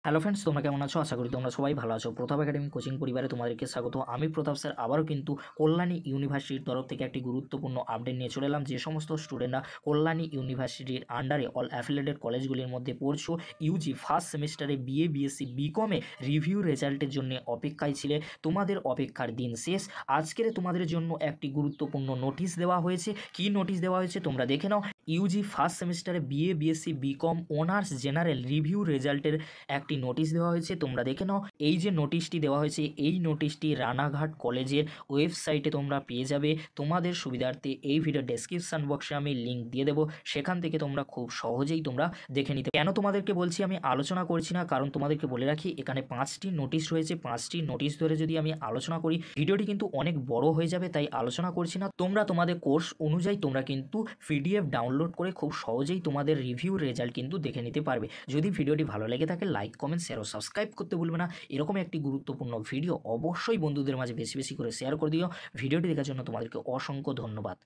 Hello friends, তোমরা কেমন আছো? আশা করি তোমরা সবাই ভালো আছো। প্রতাপ একাডেমি কোচিং পরিবারে তোমাদেরকে স্বাগত। আমি প্রতাপ স্যার আবারও কিন্তু কল্যাণী ইউনিভার্সিটির তরফ থেকে একটি গুরুত্বপূর্ণ আপডেট নিয়ে চলে এলাম। যে সমস্ত স্টুডেন্টরা কল্যাণী ইউনিভার্সিটির আন্ডারে অল অ্যাফিলিয়েটেড কলেজগুলির মধ্যে পড়ছো, ইউজি ফার্স্ট সেমিস্টারে বিএ, বিএসসি, বিকমে রিভিউ রেজাল্টের জন্য অপেক্ষায় ছিলে, তোমাদের অপেক্ষার দিন শেষ। আজকের তোমাদের জন্য একটি গুরুত্বপূর্ণ নোটিশ দেওয়া হয়েছে। কি নোটিশ দেওয়া হয়েছে তোমরা দেখে নাও। ইউজি ফার্স্ট সেমিস্টারে BA, BSc, BCom honours general review রেজাল্টের একটি নোটিশ দেওয়া হয়েছে, তোমরা দেখে নাও। এই যে নোটিশটি দেওয়া হয়েছে, এই নোটিশটি রানাঘাট কলেজের ওয়েবসাইটে তোমরা পেয়ে যাবে। তোমাদের সুবিধার্থে এই ভিডিও ডেসক্রিপশন বক্সে আমি লিঙ্ক দিয়ে দেবো, সেখান থেকে তোমরা খুব সহজেই তোমরা দেখে নিতে। কেন তোমাদেরকে বলছি আমি আলোচনা করছি না, কারণ তোমাদেরকে বলে রাখি এখানে 5টি নোটিশ রয়েছে। 5টি নোটিশ ধরে যদি আমি আলোচনা করি ভিডিওটি কিন্তু অনেক বড় হয়ে যাবে, তাই আলোচনা করছি না। তোমরা তোমাদের কোর্স অনুযায়ী তোমরা কিন্তু পিডিএফ ডাউনলোড করে খুব সহজেই তোমাদের রিভিউ রেজাল্ট কিন্তু দেখে নিতে পারবে। যদি ভিডিওটি ভালো লেগে থাকে লাইক, কমেন্ট, শেয়ার ও সাবস্ক্রাইব করতে ভুলবে না। এরকম একটি গুরুত্বপূর্ণ ভিডিও অবশ্যই বন্ধুদের মাঝে বেশি বেশি করে শেয়ার করে দিও। ভিডিওটি দেখার জন্য তোমাদেরকে অসংখ্য ধন্যবাদ।